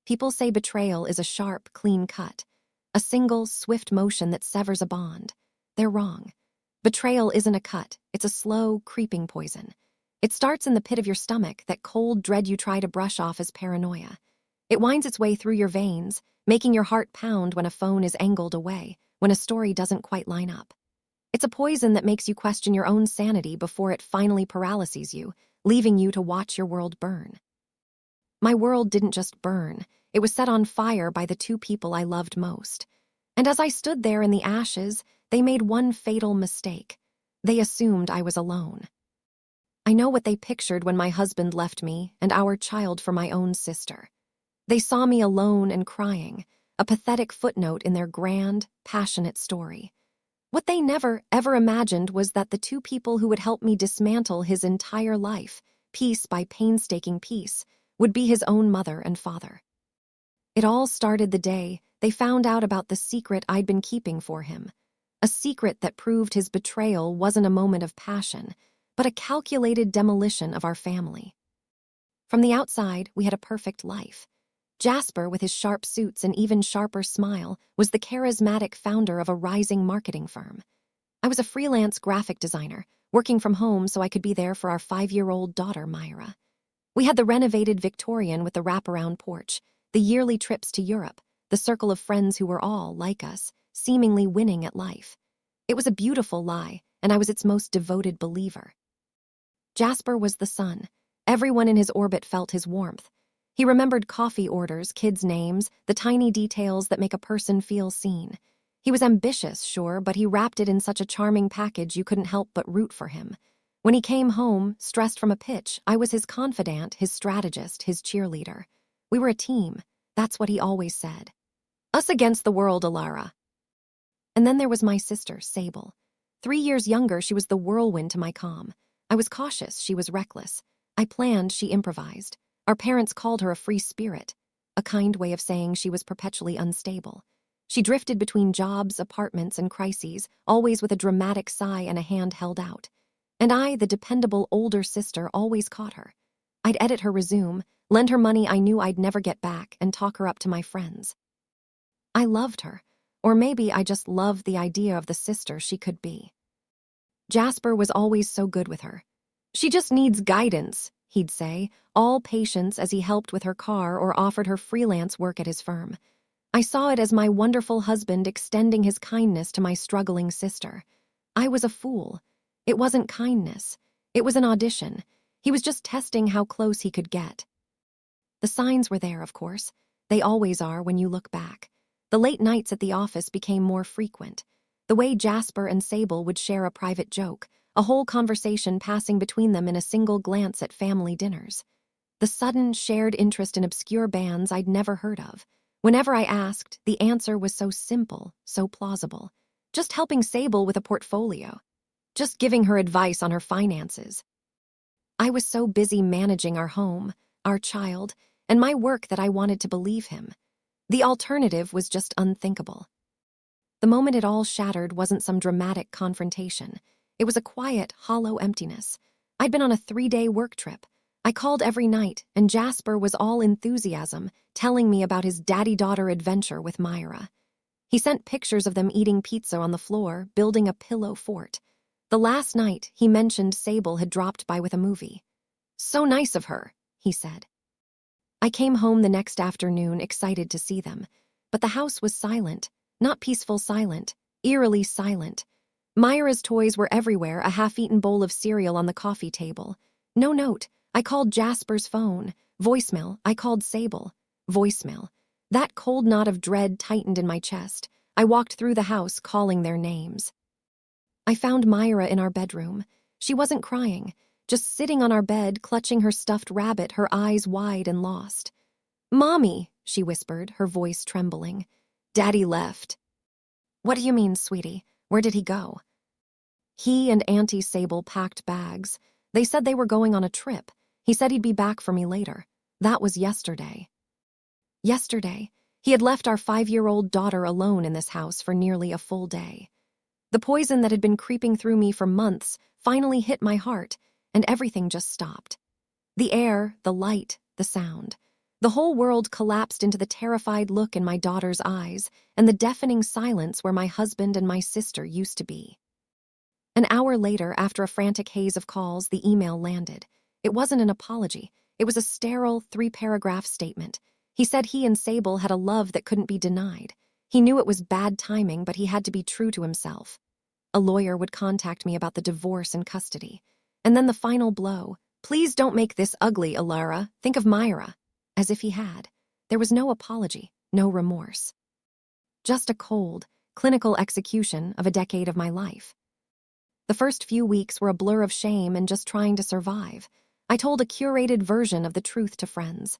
People say betrayal is a sharp, clean cut, a single, swift motion that severs a bond. They're wrong. Betrayal isn't a cut, it's a slow, creeping poison. It starts in the pit of your stomach, that cold dread you try to brush off as paranoia. It winds its way through your veins, making your heart pound when a phone is angled away, when a story doesn't quite line up. It's a poison that makes you question your own sanity before it finally paralyzes you, leaving you to watch your world burn. My world didn't just burn, it was set on fire by the two people I loved most. And as I stood there in the ashes, they made one fatal mistake. They assumed I was alone. I know what they pictured when my husband left me and our child for my own sister. They saw me alone and crying, a pathetic footnote in their grand, passionate story. What they never, ever imagined was that the two people who would help me dismantle his entire life, piece by painstaking piece, would be his own mother and father. It all started the day they found out about the secret I'd been keeping for him, a secret that proved his betrayal wasn't a moment of passion, but a calculated demolition of our family. From the outside, we had a perfect life. Jasper, with his sharp suits and even sharper smile, was the charismatic founder of a rising marketing firm. I was a freelance graphic designer, working from home so I could be there for our 5-year-old daughter, Myra. We had the renovated Victorian with the wraparound porch, the yearly trips to Europe, the circle of friends who were all, like us, seemingly winning at life. It was a beautiful lie, and I was its most devoted believer. Jasper was the sun. Everyone in his orbit felt his warmth. He remembered coffee orders, kids' names, the tiny details that make a person feel seen. He was ambitious, sure, but he wrapped it in such a charming package you couldn't help but root for him. When he came home, stressed from a pitch, I was his confidant, his strategist, his cheerleader. We were a team. That's what he always said. Us against the world, Alara. And then there was my sister, Sable. 3 years younger, she was the whirlwind to my calm. I was cautious, she was reckless. I planned, she improvised. Our parents called her a free spirit, a kind way of saying she was perpetually unstable. She drifted between jobs, apartments, and crises, always with a dramatic sigh and a hand held out. And I, the dependable older sister, always caught her. I'd edit her resume, lend her money I knew I'd never get back, and talk her up to my friends. I loved her, or maybe I just loved the idea of the sister she could be. Jasper was always so good with her. She just needs guidance, he'd say, all patience as he helped with her car or offered her freelance work at his firm. I saw it as my wonderful husband extending his kindness to my struggling sister. I was a fool. It wasn't kindness. It was an audition. He was just testing how close he could get. The signs were there, of course. They always are when you look back. The late nights at the office became more frequent. The way Jasper and Sable would share a private joke, a whole conversation passing between them in a single glance at family dinners. The sudden shared interest in obscure bands I'd never heard of. Whenever I asked, the answer was so simple, so plausible. Just helping Sable with a portfolio. Just giving her advice on her finances. I was so busy managing our home, our child, and my work that I wanted to believe him. The alternative was just unthinkable. The moment it all shattered wasn't some dramatic confrontation. It was a quiet, hollow emptiness. I'd been on a 3-day work trip. I called every night, and Jasper was all enthusiasm, telling me about his daddy-daughter adventure with Myra. He sent pictures of them eating pizza on the floor, building a pillow fort. The last night, he mentioned Sable had dropped by with a movie. So nice of her, he said. I came home the next afternoon, excited to see them. But the house was silent, not peaceful silent, eerily silent. Myra's toys were everywhere, a half-eaten bowl of cereal on the coffee table. No note. I called Jasper's phone. Voicemail. I called Sable. Voicemail. That cold knot of dread tightened in my chest. I walked through the house, calling their names. I found Myra in our bedroom. She wasn't crying, just sitting on our bed, clutching her stuffed rabbit, her eyes wide and lost. "Mommy," she whispered, her voice trembling. "Daddy left." "What do you mean, sweetie? Where did he go?" He and Auntie Sable packed bags. They said they were going on a trip. He said he'd be back for me later. That was yesterday. Yesterday, he had left our 5-year-old daughter alone in this house for nearly a full day. The poison that had been creeping through me for months finally hit my heart, and everything just stopped. The air, the light, the sound. The whole world collapsed into the terrified look in my daughter's eyes and the deafening silence where my husband and my sister used to be. An hour later, after a frantic haze of calls, the email landed. It wasn't an apology. It was a sterile, 3-paragraph statement. He said he and Sable had a love that couldn't be denied. He knew it was bad timing, but he had to be true to himself. A lawyer would contact me about the divorce and custody. And then the final blow. Please don't make this ugly, Alara. Think of Myra. As if he had. There was no apology, no remorse. Just a cold, clinical execution of a decade of my life. The first few weeks were a blur of shame and just trying to survive. I told a curated version of the truth to friends.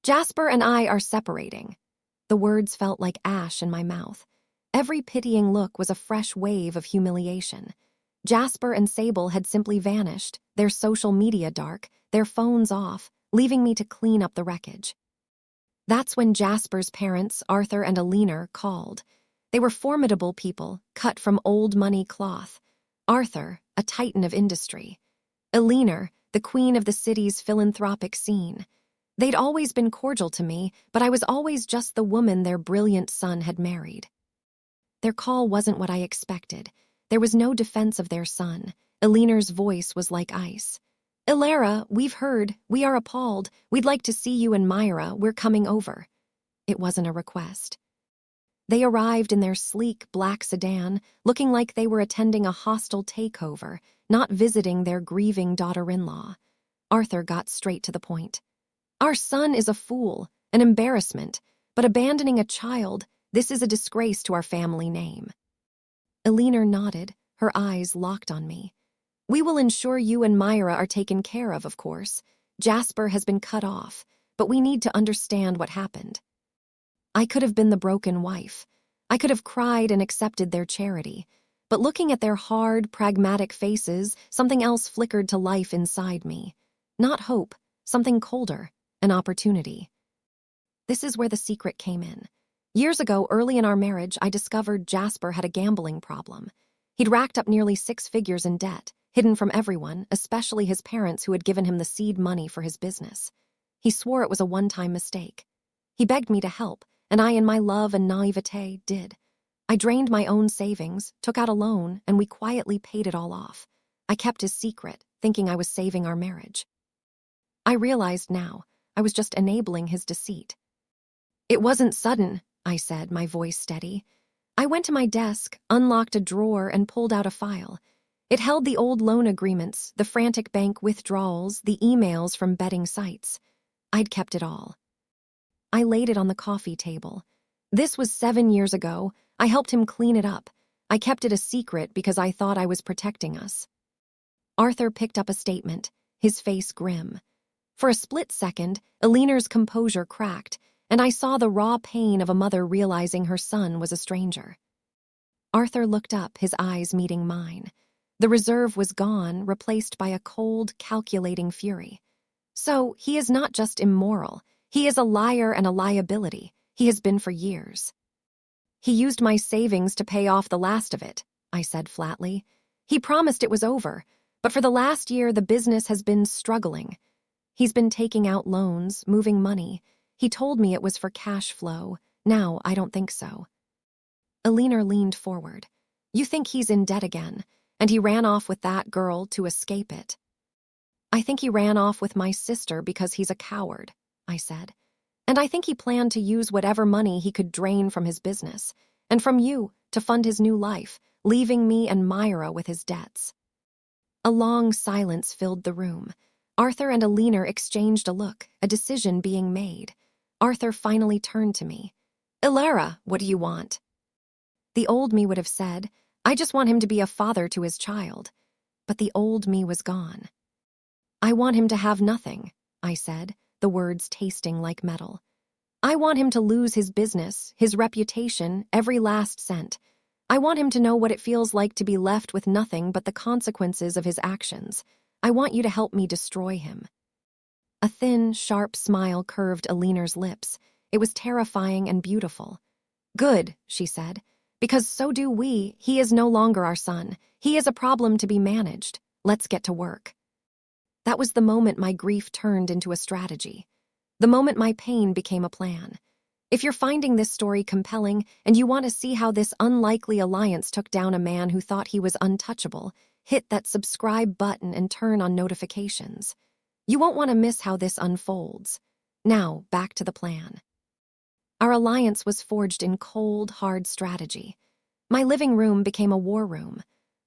Jasper and I are separating. The words felt like ash in my mouth. Every pitying look was a fresh wave of humiliation. Jasper and Sable had simply vanished, their social media dark, their phones off, leaving me to clean up the wreckage. That's when Jasper's parents, Arthur and Alina, called. They were formidable people, cut from old money cloth. Arthur, a titan of industry. Alina, the queen of the city's philanthropic scene. They'd always been cordial to me, but I was always just the woman their brilliant son had married. Their call wasn't what I expected. There was no defense of their son. Alina's voice was like ice. Ilara, we've heard. We are appalled. We'd like to see you and Myra. We're coming over. It wasn't a request. They arrived in their sleek black sedan, looking like they were attending a hostile takeover, not visiting their grieving daughter-in-law. Arthur got straight to the point. Our son is a fool, an embarrassment, but abandoning a child, this is a disgrace to our family name. Alina nodded, her eyes locked on me. We will ensure you and Myra are taken care of course. Jasper has been cut off, but we need to understand what happened. I could have been the broken wife. I could have cried and accepted their charity. But looking at their hard, pragmatic faces, something else flickered to life inside me. Not hope, something colder, an opportunity. This is where the secret came in. Years ago, early in our marriage, I discovered Jasper had a gambling problem. He'd racked up nearly 6 figures in debt, hidden from everyone, especially his parents who had given him the seed money for his business. He swore it was a one-time mistake. He begged me to help, and I, in my love and naivete, did. I drained my own savings, took out a loan, and we quietly paid it all off. I kept his secret, thinking I was saving our marriage. I realized now, I was just enabling his deceit. It wasn't sudden, I said, my voice steady. I went to my desk, unlocked a drawer, and pulled out a file. It held the old loan agreements, the frantic bank withdrawals, the emails from betting sites. I'd kept it all. I laid it on the coffee table. This was 7 years ago. I helped him clean it up. I kept it a secret because I thought I was protecting us. Arthur picked up a statement, his face grim. For a split second, Alina's composure cracked, and I saw the raw pain of a mother realizing her son was a stranger. Arthur looked up, his eyes meeting mine. The reserve was gone, replaced by a cold, calculating fury. So, he is not just immoral. He is a liar and a liability. He has been for years. He used my savings to pay off the last of it, I said flatly. He promised it was over, but for the last year the business has been struggling. He's been taking out loans, moving money. He told me it was for cash flow. Now I don't think so. Alina leaned forward. You think he's in debt again, and he ran off with that girl to escape it. I think he ran off with my sister because he's a coward, I said. And I think he planned to use whatever money he could drain from his business, and from you, to fund his new life, leaving me and Myra with his debts. A long silence filled the room. Arthur and Alina exchanged a look, a decision being made. Arthur finally turned to me. Ilara, what do you want? The old me would have said, I just want him to be a father to his child. But the old me was gone. I want him to have nothing, I said, the words tasting like metal. I want him to lose his business, his reputation, every last cent. I want him to know what it feels like to be left with nothing but the consequences of his actions. I want you to help me destroy him. A thin, sharp smile curved Alina's lips. It was terrifying and beautiful. Good, she said, because so do we. He is no longer our son. He is a problem to be managed. Let's get to work. That was the moment my grief turned into a strategy. The moment my pain became a plan. If you're finding this story compelling and you want to see how this unlikely alliance took down a man who thought he was untouchable, hit that subscribe button and turn on notifications. You won't want to miss how this unfolds. Now, back to the plan. Our alliance was forged in cold, hard strategy. My living room became a war room.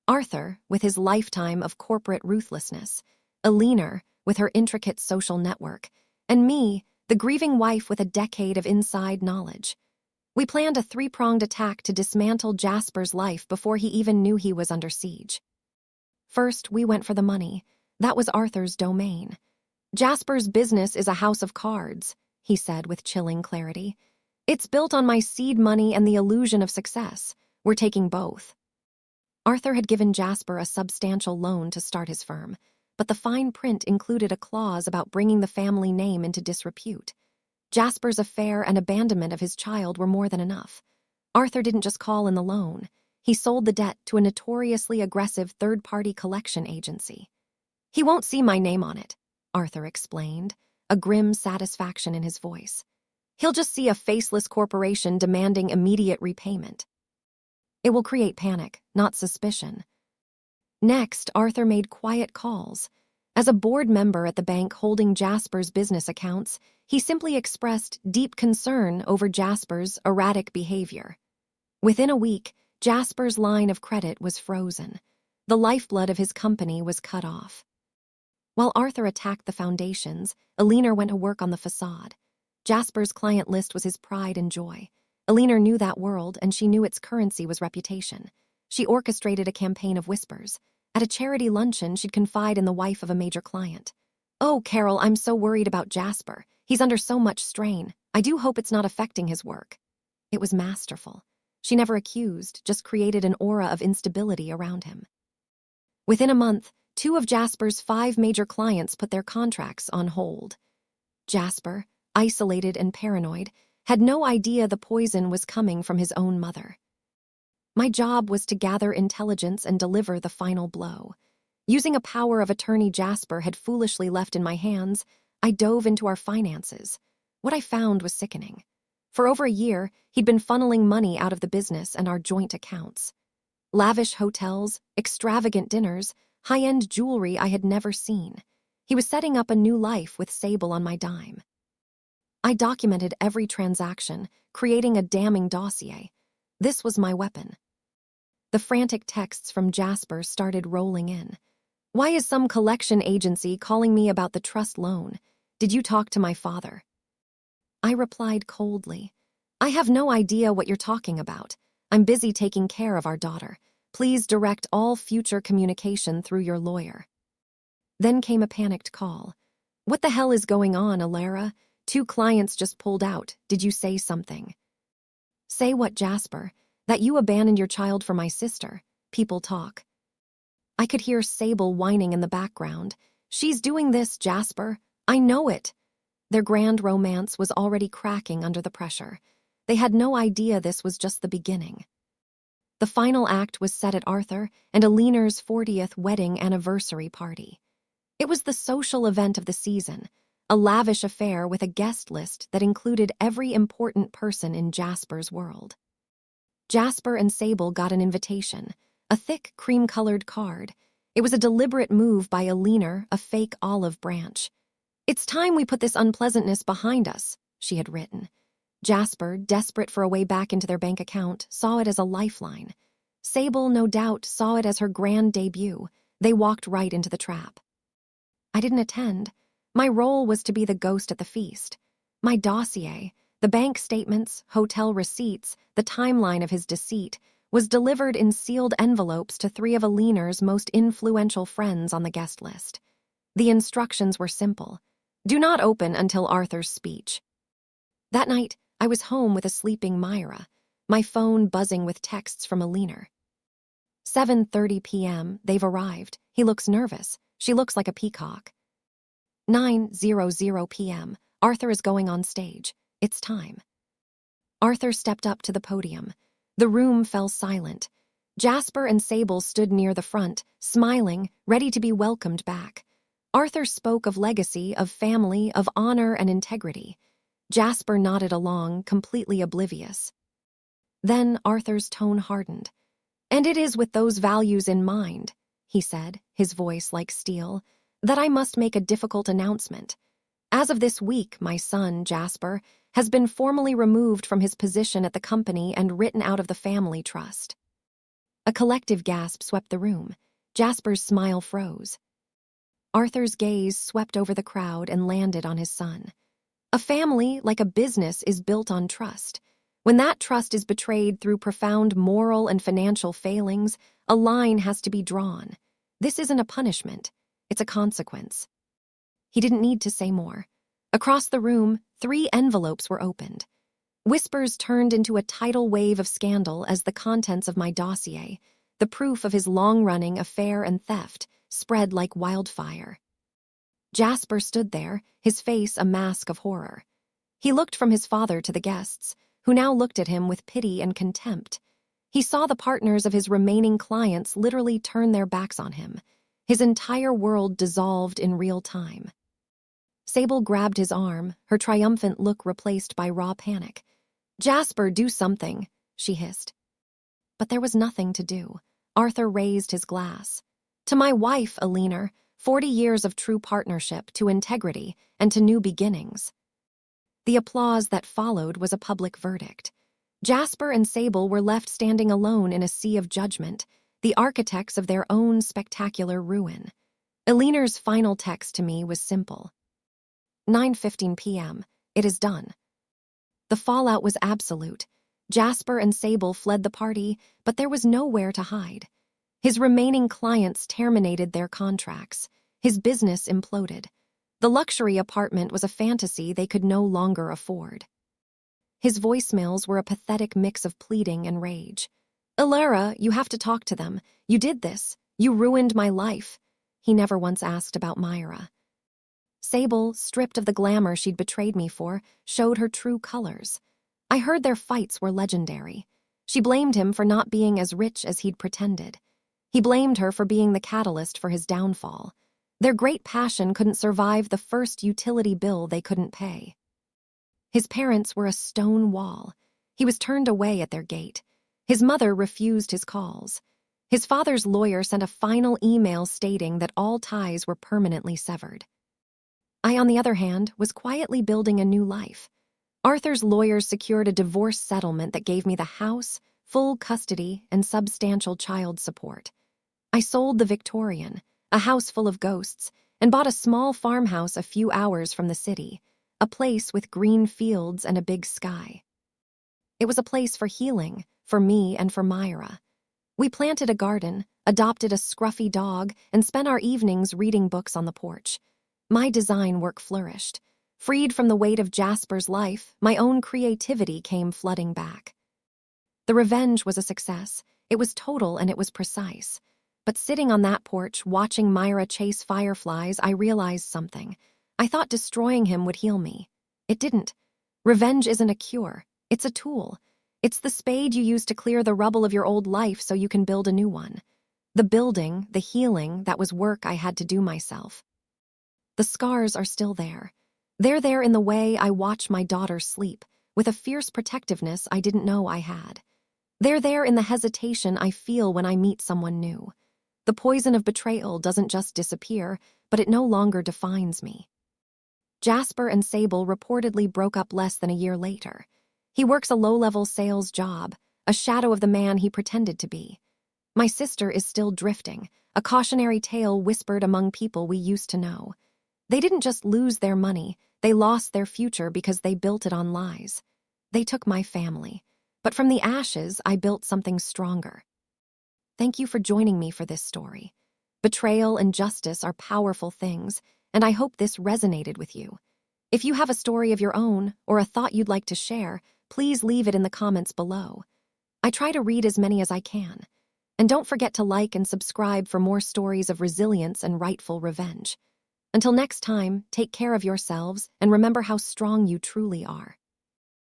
Arthur, with his lifetime of corporate ruthlessness, Eleanor, with her intricate social network, and me, the grieving wife with a decade of inside knowledge. We planned a three-pronged attack to dismantle Jasper's life before he even knew he was under siege. First, we went for the money. That was Arthur's domain. Jasper's business is a house of cards, he said with chilling clarity. It's built on my seed money and the illusion of success. We're taking both. Arthur had given Jasper a substantial loan to start his firm, but the fine print included a clause about bringing the family name into disrepute. Jasper's affair and abandonment of his child were more than enough. Arthur didn't just call in the loan. He sold the debt to a notoriously aggressive third-party collection agency. He won't see my name on it, Arthur explained, a grim satisfaction in his voice. He'll just see a faceless corporation demanding immediate repayment. It will create panic, not suspicion. Next, Arthur made quiet calls. As a board member at the bank holding Jasper's business accounts, he simply expressed deep concern over Jasper's erratic behavior. Within a week, Jasper's line of credit was frozen. The lifeblood of his company was cut off. While Arthur attacked the foundations, Eleanor went to work on the facade. Jasper's client list was his pride and joy. Eleanor knew that world, and she knew its currency was reputation. She orchestrated a campaign of whispers. At a charity luncheon, she'd confide in the wife of a major client. "Oh, Carol, I'm so worried about Jasper. He's under so much strain. I do hope it's not affecting his work." It was masterful. She never accused, just created an aura of instability around him. Within a month, 2 of Jasper's 5 major clients put their contracts on hold. Jasper, isolated and paranoid, had no idea the poison was coming from his own mother. My job was to gather intelligence and deliver the final blow. Using a power of attorney Jasper had foolishly left in my hands, I dove into our finances. What I found was sickening. For over a year, he'd been funneling money out of the business and our joint accounts. Lavish hotels, extravagant dinners, high-end jewelry I had never seen. He was setting up a new life with Sable on my dime. I documented every transaction, creating a damning dossier. This was my weapon. The frantic texts from Jasper started rolling in. "Why is some collection agency calling me about the trust loan? Did you talk to my father?" I replied coldly, "I have no idea what you're talking about. I'm busy taking care of our daughter. Please direct all future communication through your lawyer." Then came a panicked call. "What the hell is going on, Alara? 2 clients just pulled out. Did you say something?" "Say what, Jasper? That you abandoned your child for my sister. People talk." I could hear Sable whining in the background. "She's doing this, Jasper. I know it." Their grand romance was already cracking under the pressure. They had no idea this was just the beginning. The final act was set at Arthur and Eleanor's 40th wedding anniversary party. It was the social event of the season, a lavish affair with a guest list that included every important person in Jasper's world. Jasper and Sable got an invitation, a thick cream-colored card. It was a deliberate move by Eleanor, a fake olive branch. "It's time we put this unpleasantness behind us," she had written. Jasper, desperate for a way back into their bank account, saw it as a lifeline. Sable, no doubt, saw it as her grand debut. They walked right into the trap. I didn't attend. My role was to be the ghost at the feast. My dossier, the bank statements, hotel receipts, the timeline of his deceit, was delivered in sealed envelopes to 3 of Eleanor's most influential friends on the guest list. The instructions were simple. Do not open until Arthur's speech. That night, I was home with a sleeping Myra, my phone buzzing with texts from Eleanor. 7:30 p.m., they've arrived. He looks nervous. She looks like a peacock. 9:00 p.m., Arthur is going on stage. It's time. Arthur stepped up to the podium. The room fell silent. Jasper and Sable stood near the front, smiling, ready to be welcomed back. Arthur spoke of legacy, of family, of honor and integrity. Jasper nodded along, completely oblivious. Then Arthur's tone hardened. "And it is with those values in mind," he said, his voice like steel, "that I must make a difficult announcement. As of this week, my son, Jasper, has been formally removed from his position at the company and written out of the family trust." A collective gasp swept the room. Jasper's smile froze. Arthur's gaze swept over the crowd and landed on his son. A family, like a business, is built on trust. When that trust is betrayed through profound moral and financial failings, a line has to be drawn. This isn't a punishment. It's a consequence. He didn't need to say more. Across the room, 3 envelopes were opened. Whispers turned into a tidal wave of scandal as the contents of my dossier, the proof of his long-running affair and theft, spread like wildfire. Jasper stood there, his face a mask of horror. He looked from his father to the guests, who now looked at him with pity and contempt. He saw the partners of his remaining clients literally turn their backs on him. His entire world dissolved in real time. Sable grabbed his arm, her triumphant look replaced by raw panic. "Jasper, do something," she hissed. But there was nothing to do. Arthur raised his glass. "To my wife, Alina, 40 years of true partnership, to integrity, and to new beginnings." The applause that followed was a public verdict. Jasper and Sable were left standing alone in a sea of judgment, the architects of their own spectacular ruin. Alina's final text to me was simple. 9:15 p.m. It is done. The fallout was absolute. Jasper and Sable fled the party, but there was nowhere to hide. His remaining clients terminated their contracts. His business imploded. The luxury apartment was a fantasy they could no longer afford. His voicemails were a pathetic mix of pleading and rage. "Alara, you have to talk to them. You did this. You ruined my life." He never once asked about Myra. Sable, stripped of the glamour she'd betrayed me for, showed her true colors. I heard their fights were legendary. She blamed him for not being as rich as he'd pretended. He blamed her for being the catalyst for his downfall. Their great passion couldn't survive the first utility bill they couldn't pay. His parents were a stone wall. He was turned away at their gate. His mother refused his calls. His father's lawyer sent a final email stating that all ties were permanently severed. I, on the other hand, was quietly building a new life. Arthur's lawyers secured a divorce settlement that gave me the house, full custody, and substantial child support. I sold the Victorian, a house full of ghosts, and bought a small farmhouse a few hours from the city, a place with green fields and a big sky. It was a place for healing, for me and for Myra. We planted a garden, adopted a scruffy dog, and spent our evenings reading books on the porch. My design work flourished. Freed from the weight of Jasper's life, my own creativity came flooding back. The revenge was a success. It was total and it was precise. But sitting on that porch, watching Myra chase fireflies, I realized something. I thought destroying him would heal me. It didn't. Revenge isn't a cure. It's a tool. It's the spade you use to clear the rubble of your old life so you can build a new one. The building, the healing, that was work I had to do myself. The scars are still there. They're there in the way I watch my daughter sleep, with a fierce protectiveness I didn't know I had. They're there in the hesitation I feel when I meet someone new. The poison of betrayal doesn't just disappear, but it no longer defines me. Jasper and Sable reportedly broke up less than a year later. He works a low-level sales job, a shadow of the man he pretended to be. My sister is still drifting, a cautionary tale whispered among people we used to know. They didn't just lose their money, they lost their future because they built it on lies. They took my family, but from the ashes I built something stronger. Thank you for joining me for this story. Betrayal and justice are powerful things, and I hope this resonated with you. If you have a story of your own or a thought you'd like to share, please leave it in the comments below. I try to read as many as I can. And don't forget to like and subscribe for more stories of resilience and rightful revenge. Until next time, take care of yourselves and remember how strong you truly are.